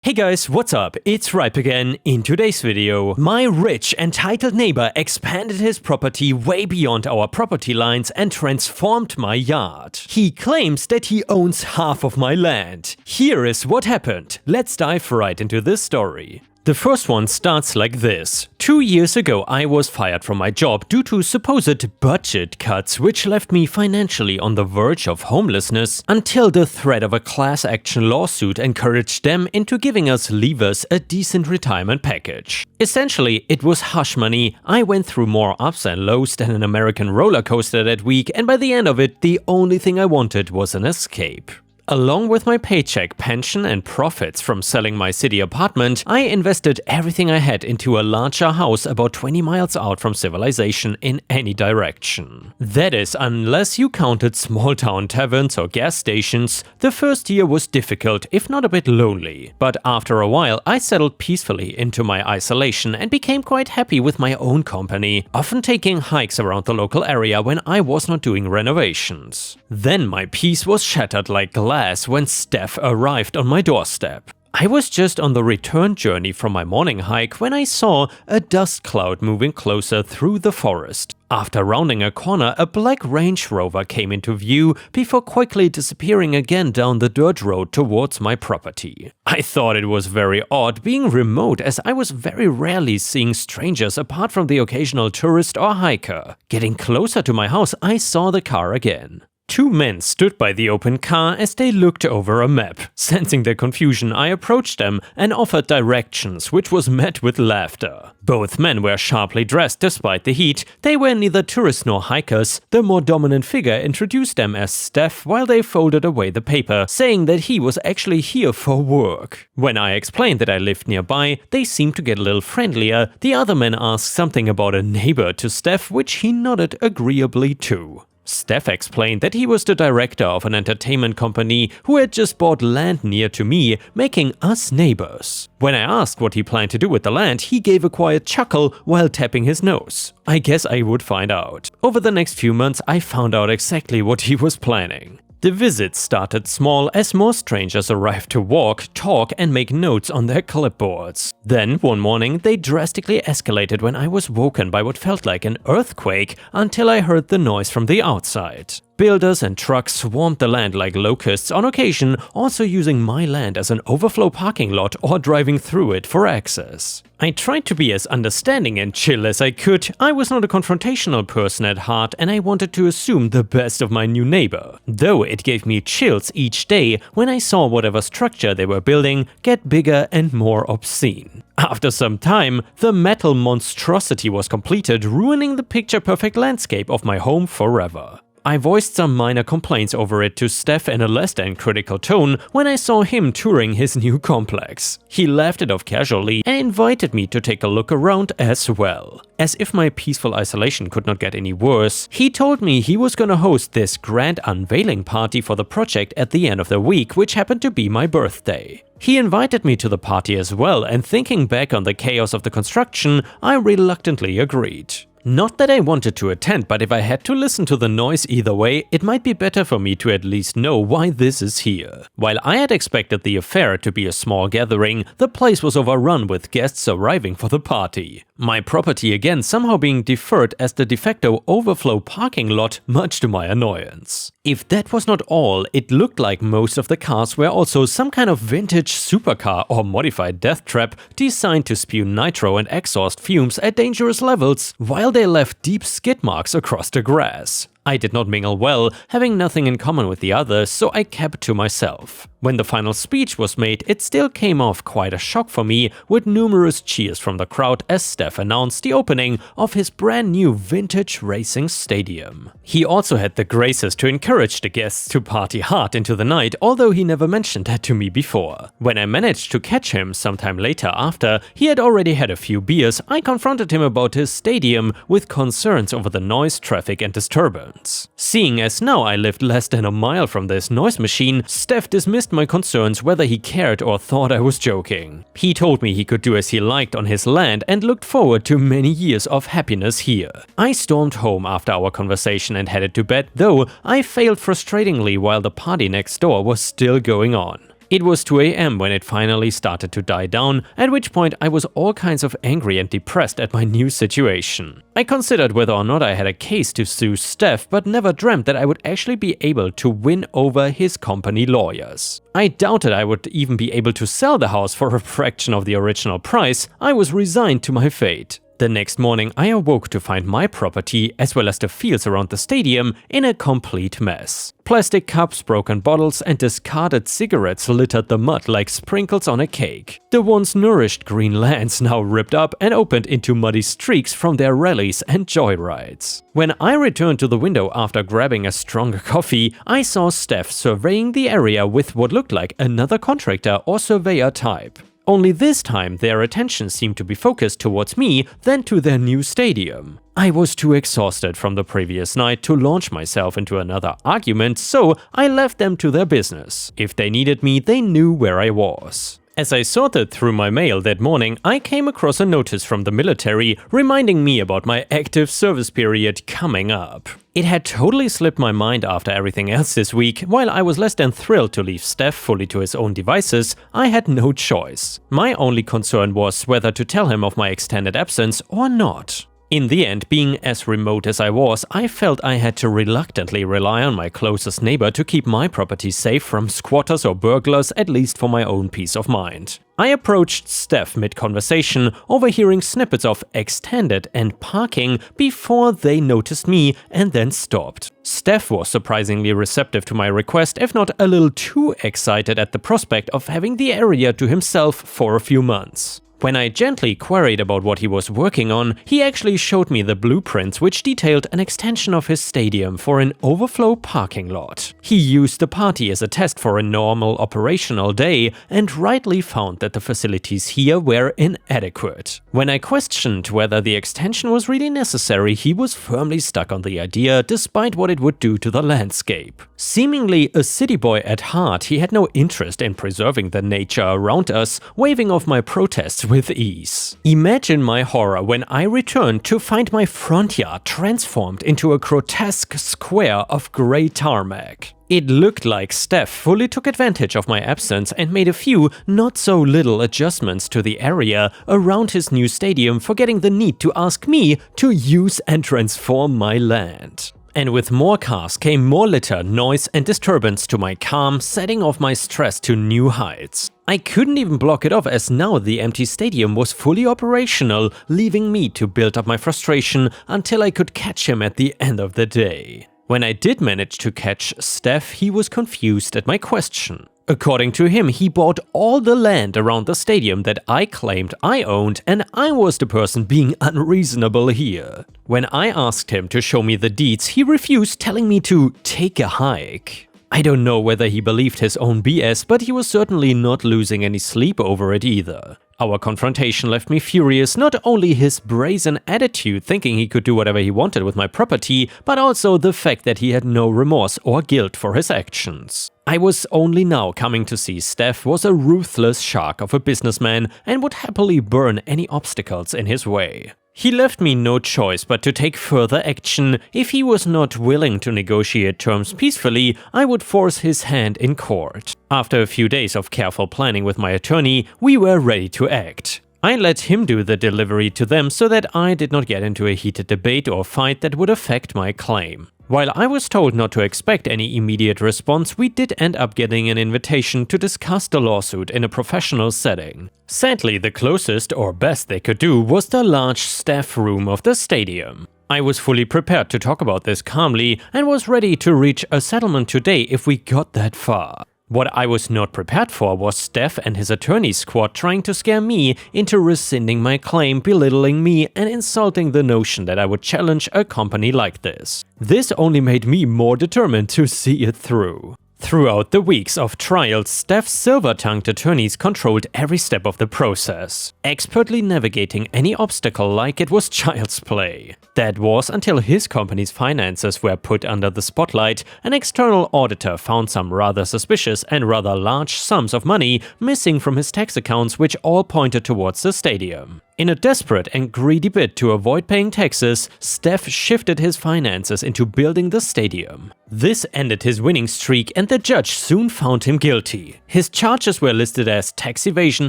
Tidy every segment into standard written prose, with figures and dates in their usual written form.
Hey guys, what's up? It's Ripe again. In today's video, my rich, entitled neighbor expanded his property way beyond our property lines and transformed my yard. He claims that he owns half of my land. Here is what happened. Let's dive right into this story. The first one starts like this. 2 years ago, I was fired from my job due to supposed budget cuts, which left me financially on the verge of homelessness until the threat of a class action lawsuit encouraged them into giving us leavers a decent retirement package. Essentially, it was hush money. I went through more ups and lows than an American roller coaster that week, and by the end of it, the only thing I wanted was an escape. Along with my paycheck, pension and profits from selling my city apartment, I invested everything I had into a larger house about 20 miles out from civilization in any direction. That is, unless you counted small town taverns or gas stations. The first year was difficult, if not a bit lonely. But after a while, I settled peacefully into my isolation and became quite happy with my own company, often taking hikes around the local area when I was not doing renovations. Then my peace was shattered like glass when Steph arrived on my doorstep. I was just on the return journey from my morning hike when I saw a dust cloud moving closer through the forest. After rounding a corner, a black Range Rover came into view before quickly disappearing again down the dirt road towards my property. I thought it was very odd being remote, as I was very rarely seeing strangers apart from the occasional tourist or hiker. Getting closer to my house, I saw the car again. Two men stood by the open car as they looked over a map. Sensing their confusion, I approached them and offered directions, which was met with laughter. Both men were sharply dressed despite the heat. They were neither tourists nor hikers. The more dominant figure introduced them as Steph while they folded away the paper, saying that he was actually here for work. When I explained that I lived nearby, they seemed to get a little friendlier. The other man asked something about a neighbor to Steph, which he nodded agreeably to. Steph explained that he was the director of an entertainment company who had just bought land near to me, making us neighbors. When I asked what he planned to do with the land, he gave a quiet chuckle while tapping his nose. I guess I would find out. Over the next few months, I found out exactly what he was planning. The visit started small as more strangers arrived to walk, talk and make notes on their clipboards. Then, one morning, they drastically escalated when I was woken by what felt like an earthquake until I heard the noise from the outside. Builders and trucks swarmed the land like locusts, on occasion also using my land as an overflow parking lot or driving through it for access. I tried to be as understanding and chill as I could. I was not a confrontational person at heart, and I wanted to assume the best of my new neighbor. Though it gave me chills each day when I saw whatever structure they were building get bigger and more obscene. After some time, the metal monstrosity was completed, ruining the picture-perfect landscape of my home forever. I voiced some minor complaints over it to Steph in a less than critical tone when I saw him touring his new complex. He laughed it off casually and invited me to take a look around as well. As if my peaceful isolation could not get any worse, he told me he was gonna host this grand unveiling party for the project at the end of the week, which happened to be my birthday. He invited me to the party as well, and thinking back on the chaos of the construction, I reluctantly agreed. Not that I wanted to attend, but if I had to listen to the noise either way, it might be better for me to at least know why this is here. While I had expected the affair to be a small gathering, the place was overrun with guests arriving for the party. My property again somehow being deferred as the de facto overflow parking lot, much to my annoyance. If that was not all, it looked like most of the cars were also some kind of vintage supercar or modified death trap designed to spew nitro and exhaust fumes at dangerous levels, while they left deep skid marks across the grass. I did not mingle well, having nothing in common with the others, so I kept to myself. When the final speech was made, it still came off quite a shock for me, with numerous cheers from the crowd as Steph announced the opening of his brand new vintage racing stadium. He also had the graces to encourage the guests to party hard into the night, although he never mentioned that to me before. When I managed to catch him sometime later after he had already had a few beers, I confronted him about his stadium with concerns over the noise, traffic and disturbance. Seeing as now I lived less than a mile from this noise machine, Steph dismissed my concerns whether he cared or thought I was joking. He told me he could do as he liked on his land and looked forward to many years of happiness here. I stormed home after our conversation and headed to bed, though I failed frustratingly while the party next door was still going on. It was 2 a.m. when it finally started to die down, at which point I was all kinds of angry and depressed at my new situation. I considered whether or not I had a case to sue Steph, but never dreamt that I would actually be able to win over his company lawyers. I doubted I would even be able to sell the house for a fraction of the original price. I was resigned to my fate. The next morning, I awoke to find my property, as well as the fields around the stadium, in a complete mess. Plastic cups, broken bottles, and discarded cigarettes littered the mud like sprinkles on a cake. The once nourished green lands now ripped up and opened into muddy streaks from their rallies and joyrides. When I returned to the window after grabbing a stronger coffee, I saw Steph surveying the area with what looked like another contractor or surveyor type. Only this time, their attention seemed to be focused towards me than to their new stadium. I was too exhausted from the previous night to launch myself into another argument, so I left them to their business. If they needed me, they knew where I was. As I sorted through my mail that morning, I came across a notice from the military reminding me about my active service period coming up. It had totally slipped my mind after everything else this week. While I was less than thrilled to leave Steph fully to his own devices, I had no choice. My only concern was whether to tell him of my extended absence or not. In the end, being as remote as I was, I felt I had to reluctantly rely on my closest neighbor to keep my property safe from squatters or burglars, at least for my own peace of mind. I approached Steph mid-conversation, overhearing snippets of extended and parking before they noticed me and then stopped. Steph was surprisingly receptive to my request, if not a little too excited at the prospect of having the area to himself for a few months. When I gently queried about what he was working on, he actually showed me the blueprints which detailed an extension of his stadium for an overflow parking lot. He used the party as a test for a normal operational day and rightly found that the facilities here were inadequate. When I questioned whether the extension was really necessary, he was firmly stuck on the idea despite what it would do to the landscape. Seemingly a city boy at heart, he had no interest in preserving the nature around us, waving off my protests with ease. Imagine my horror when I returned to find my front yard transformed into a grotesque square of grey tarmac. It looked like Steph fully took advantage of my absence and made a few not-so-little adjustments to the area around his new stadium, forgetting the need to ask me to use and transform my land. And with more cars came more litter, noise and disturbance to my calm, setting off my stress to new heights. I couldn't even block it off as now the empty stadium was fully operational, leaving me to build up my frustration until I could catch him at the end of the day. When I did manage to catch Steph, he was confused at my question. According to him, he bought all the land around the stadium that I claimed I owned, and I was the person being unreasonable here. When I asked him to show me the deeds, he refused, telling me to take a hike. I don't know whether he believed his own BS, but he was certainly not losing any sleep over it either. Our confrontation left me furious, not only his brazen attitude thinking he could do whatever he wanted with my property, but also the fact that he had no remorse or guilt for his actions. I was only now coming to see Steph was a ruthless shark of a businessman and would happily burn any obstacles in his way. He left me no choice but to take further action. If he was not willing to negotiate terms peacefully, I would force his hand in court. After a few days of careful planning with my attorney, we were ready to act. I let him do the delivery to them so that I did not get into a heated debate or fight that would affect my claim. While I was told not to expect any immediate response, we did end up getting an invitation to discuss the lawsuit in a professional setting. Sadly, the closest or best they could do was the large staff room of the stadium. I was fully prepared to talk about this calmly and was ready to reach a settlement today if we got that far. What I was not prepared for was Steph and his attorney squad trying to scare me into rescinding my claim, belittling me and insulting the notion that I would challenge a company like this. This only made me more determined to see it through. Throughout the weeks of trials, Steph's silver-tongued attorneys controlled every step of the process, expertly navigating any obstacle like it was child's play. That was until his company's finances were put under the spotlight. An external auditor found some rather suspicious and rather large sums of money missing from his tax accounts, which all pointed towards the stadium. In a desperate and greedy bid to avoid paying taxes, Steph shifted his finances into building the stadium. This ended his winning streak and the judge soon found him guilty. His charges were listed as tax evasion,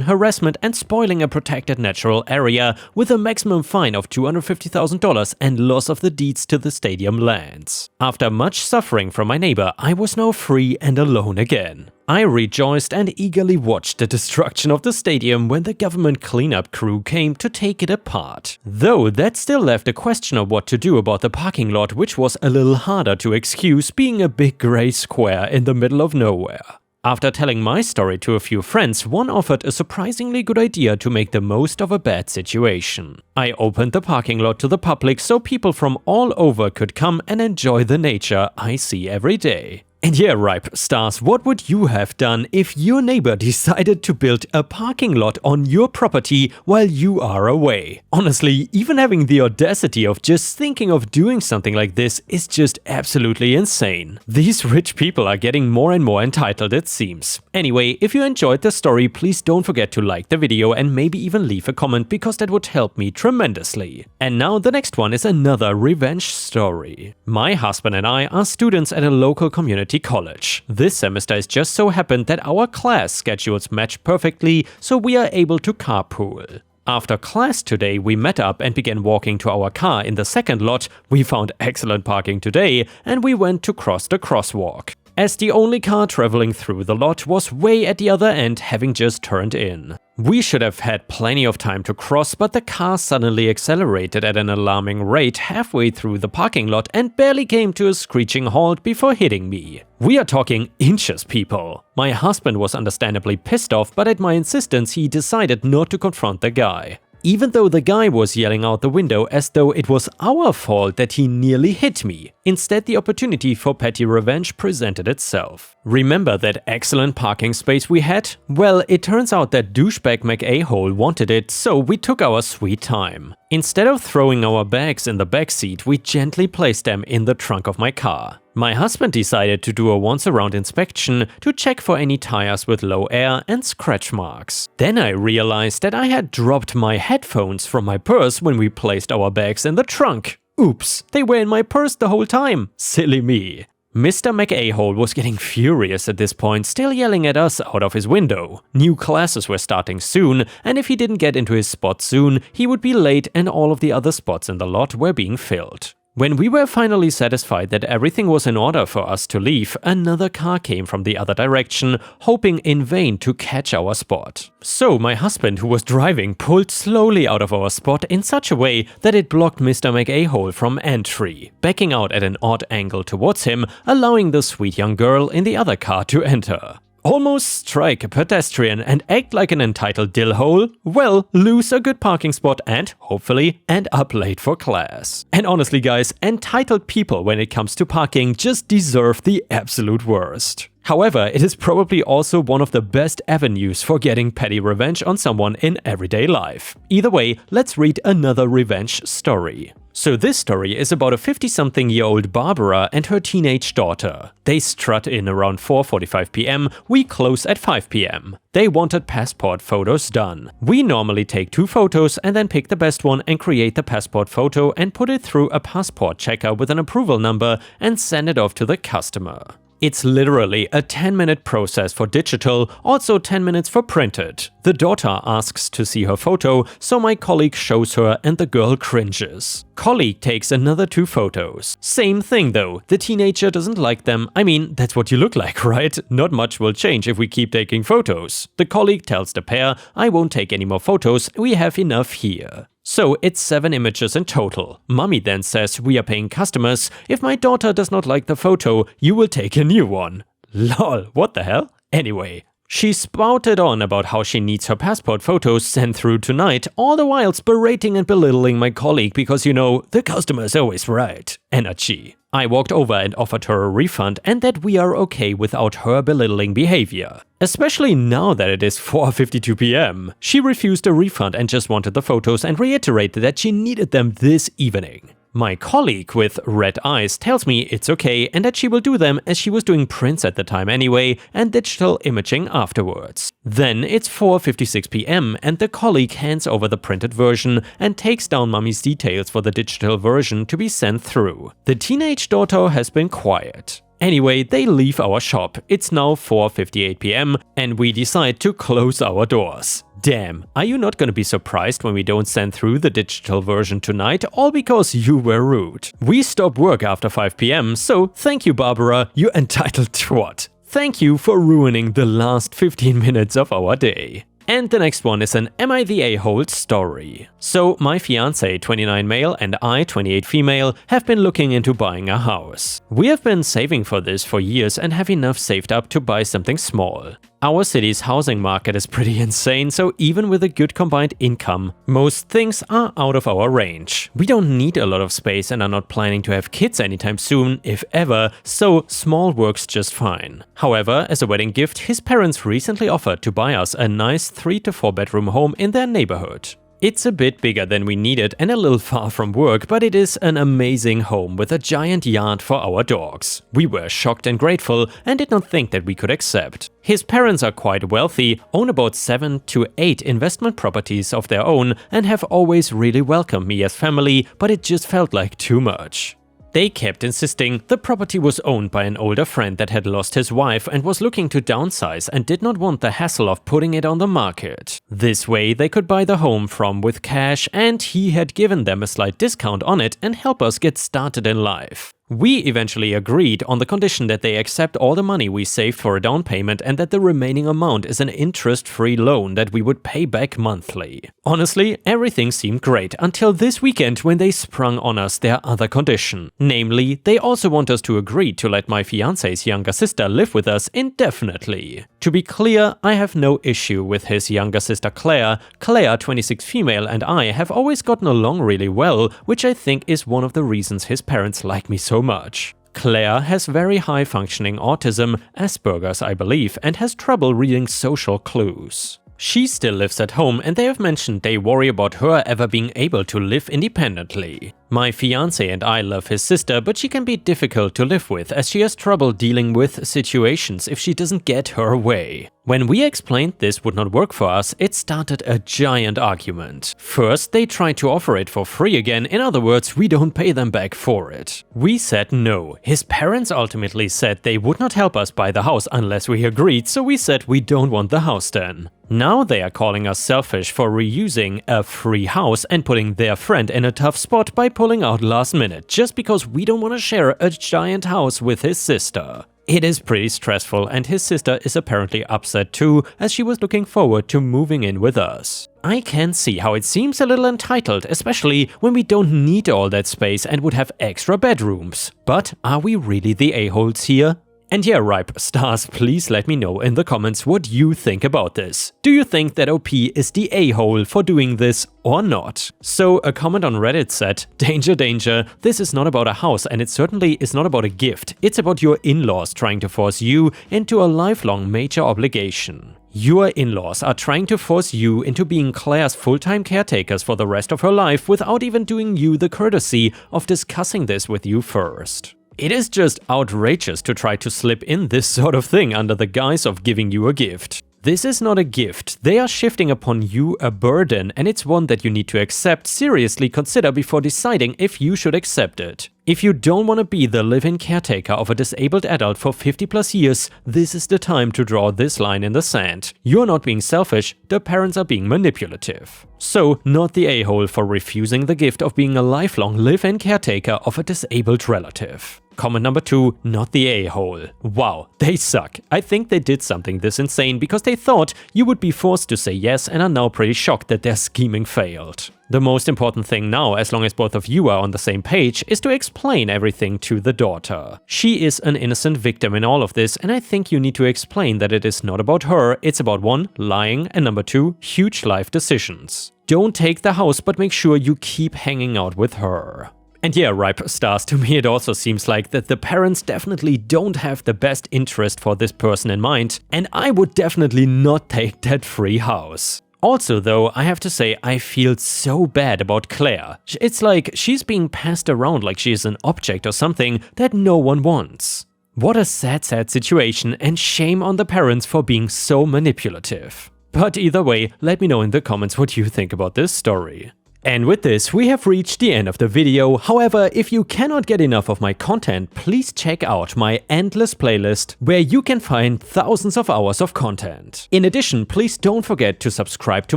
harassment and spoiling a protected natural area with a maximum fine of $250,000 and loss of the deeds to the stadium lands. After much suffering from my neighbor, I was now free and alone again. I rejoiced and eagerly watched the destruction of the stadium when the government cleanup crew came to take it apart. Though that still left a question of what to do about the parking lot, which was a little harder to excuse being a big grey square in the middle of nowhere. After telling my story to a few friends, one offered a surprisingly good idea to make the most of a bad situation. I opened the parking lot to the public so people from all over could come and enjoy the nature I see every day. And yeah, Ripe Stars, what would you have done if your neighbor decided to build a parking lot on your property while you are away? Honestly, even having the audacity of just thinking of doing something like this is just absolutely insane. These rich people are getting more and more entitled, it seems. Anyway, if you enjoyed the story, please don't forget to like the video and maybe even leave a comment because that would help me tremendously. And now the next one is another revenge story. My husband and I are students at a local community college. This semester has just so happened that our class schedules match perfectly, so we are able to carpool. After class today, we met up and began walking to our car in the second lot. We found excellent parking today, and we went to cross the crosswalk, as the only car traveling through the lot was way at the other end, having just turned in. We should have had plenty of time to cross, but the car suddenly accelerated at an alarming rate halfway through the parking lot and barely came to a screeching halt before hitting me. We are talking inches, people. My husband was understandably pissed off, but at my insistence he decided not to confront the guy. Even though the guy was yelling out the window as though it was our fault that he nearly hit me. Instead, the opportunity for petty revenge presented itself. Remember that excellent parking space we had? Well, it turns out that douchebag McA-hole wanted it, so we took our sweet time. Instead of throwing our bags in the backseat, we gently placed them in the trunk of my car. My husband decided to do a once-around inspection to check for any tires with low air and scratch marks. Then I realized that I had dropped my headphones from my purse when we placed our bags in the trunk. Oops, they were in my purse the whole time. Silly me. Mr. McA-hole was getting furious at this point, still yelling at us out of his window. New classes were starting soon, and if he didn't get into his spot soon, he would be late and all of the other spots in the lot were being filled. When we were finally satisfied that everything was in order for us to leave, another car came from the other direction, hoping in vain to catch our spot. So my husband, who was driving, pulled slowly out of our spot in such a way that it blocked Mr. McA-hole from entry, backing out at an odd angle towards him, allowing the sweet young girl in the other car to enter. Almost strike a pedestrian and act like an entitled dillhole? Well, lose a good parking spot and, hopefully, end up late for class. And honestly guys, entitled people when it comes to parking just deserve the absolute worst. However, it is probably also one of the best avenues for getting petty revenge on someone in everyday life. Either way, let's read another revenge story. So this story is about a 50-something-year-old Barbara and her teenage daughter. They strut in around 4:45 p.m, we close at 5 p.m. They wanted passport photos done. We normally take 2 photos and then pick the best one and create the passport photo and put it through a passport checker with an approval number and send it off to the customer. It's literally a 10-minute process for digital, also 10 minutes for printed. The daughter asks to see her photo, so my colleague shows her and the girl cringes. Colleague takes another 2 photos. Same thing though, the teenager doesn't like them. I mean, that's what you look like, right? Not much will change if we keep taking photos. The colleague tells the pair, I won't take any more photos, we have enough here. So it's 7 images in total. Mommy then says we are paying customers. If my daughter does not like the photo, you will take a new one. Lol, what the hell? Anyway, she spouted on about how she needs her passport photos sent through tonight, all the while berating and belittling my colleague because, you know, the customer is always right. Energy. I walked over and offered her a refund and that we are okay without her belittling behavior. Especially now that it is 4:52 p.m. She refused a refund and just wanted the photos and reiterated that she needed them this evening. My colleague with red eyes tells me it's okay and that she will do them as she was doing prints at the time anyway and digital imaging afterwards. Then it's 4:56 p.m. and the colleague hands over the printed version and takes down mommy's details for the digital version to be sent through. The teenage daughter has been quiet. Anyway, they leave our shop. It's now 4:58 p.m. and we decide to close our doors. Damn, are you not gonna be surprised when we don't send through the digital version tonight, all because you were rude? We stop work after 5 p.m, so thank you, Barbara, you entitled twat. Thank you for ruining the last 15 minutes of our day. And the next one is an Am I the A-hole story. So my fiancé, 29 male, and I, 28 female, have been looking into buying a house. We have been saving for this for years and have enough saved up to buy something small. Our city's housing market is pretty insane, so even with a good combined income, most things are out of our range. We don't need a lot of space and are not planning to have kids anytime soon, if ever, so small works just fine. However, as a wedding gift, his parents recently offered to buy us a nice 3 to 4 bedroom home in their neighborhood. It's a bit bigger than we needed and a little far from work, but it is an amazing home with a giant yard for our dogs. We were shocked and grateful and did not think that we could accept. His parents are quite wealthy, own about 7 to 8 investment properties of their own, and have always really welcomed me as family, but it just felt like too much. They kept insisting the property was owned by an older friend that had lost his wife and was looking to downsize and did not want the hassle of putting it on the market. This way they could buy the home from with cash, and he had given them a slight discount on it and help us get started in life. We eventually agreed on the condition that they accept all the money we saved for a down payment and that the remaining amount is an interest-free loan that we would pay back monthly. Honestly, everything seemed great until this weekend when they sprung on us their other condition. Namely, they also want us to agree to let my fiancé's younger sister live with us indefinitely. To be clear, I have no issue with his younger sister Claire. Claire, 26 female, and I have always gotten along really well, which I think is one of the reasons his parents like me so much. Claire has very high functioning autism, Asperger's I believe, and has trouble reading social clues. She still lives at home and they have mentioned they worry about her ever being able to live independently. My fiancé and I love his sister, but she can be difficult to live with as she has trouble dealing with situations if she doesn't get her way. When we explained this would not work for us, it started a giant argument. First, they tried to offer it for free again, in other words, we don't pay them back for it. We said no. His parents ultimately said they would not help us buy the house unless we agreed, so we said we don't want the house then. Now they are calling us selfish for reusing a free house and putting their friend in a tough spot by pulling out last minute just because we don't want to share a giant house with his sister. It is pretty stressful and his sister is apparently upset too, as she was looking forward to moving in with us. I can see how it seems a little entitled, especially when we don't need all that space and would have extra bedrooms. But are we really the a-holes here? And yeah, ripe stars, please let me know in the comments what you think about this. Do you think that OP is the a-hole for doing this or not? So a comment on Reddit said, danger, danger, this is not about a house and it certainly is not about a gift. It's about your in-laws trying to force you into a lifelong major obligation. Your in-laws are trying to force you into being Claire's full-time caretakers for the rest of her life without even doing you the courtesy of discussing this with you first. It is just outrageous to try to slip in this sort of thing under the guise of giving you a gift. This is not a gift, they are shifting upon you a burden, and it's one that you need to accept, seriously consider before deciding if you should accept it. If you don't want to be the live-in caretaker of a disabled adult for 50+ years, this is the time to draw this line in the sand. You're not being selfish, the parents are being manipulative. So, not the a-hole for refusing the gift of being a lifelong live-in caretaker of a disabled relative. Comment number 2, not the a-hole. Wow, they suck. I think they did something this insane because they thought you would be forced to say yes and are now pretty shocked that their scheming failed. The most important thing now, as long as both of you are on the same page, is to explain everything to the daughter. She is an innocent victim in all of this, and I think you need to explain that it is not about her, it's about 1, lying, and number 2, huge life decisions. Don't take the house, but make sure you keep hanging out with her. And yeah, ripe stars, to me it also seems like that the parents definitely don't have the best interest for this person in mind, and I would definitely not take that free house. Also though, I have to say I feel so bad about Claire. It's like she's being passed around like she is an object or something that no one wants. What a sad situation, and shame on the parents for being so manipulative. But either way, let me know in the comments what you think about this story. And with this, we have reached the end of the video. However, if you cannot get enough of my content, please check out my endless playlist, where you can find thousands of hours of content. In addition, please don't forget to subscribe to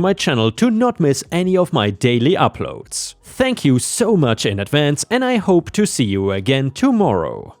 my channel to not miss any of my daily uploads. Thank you so much in advance, and I hope to see you again tomorrow.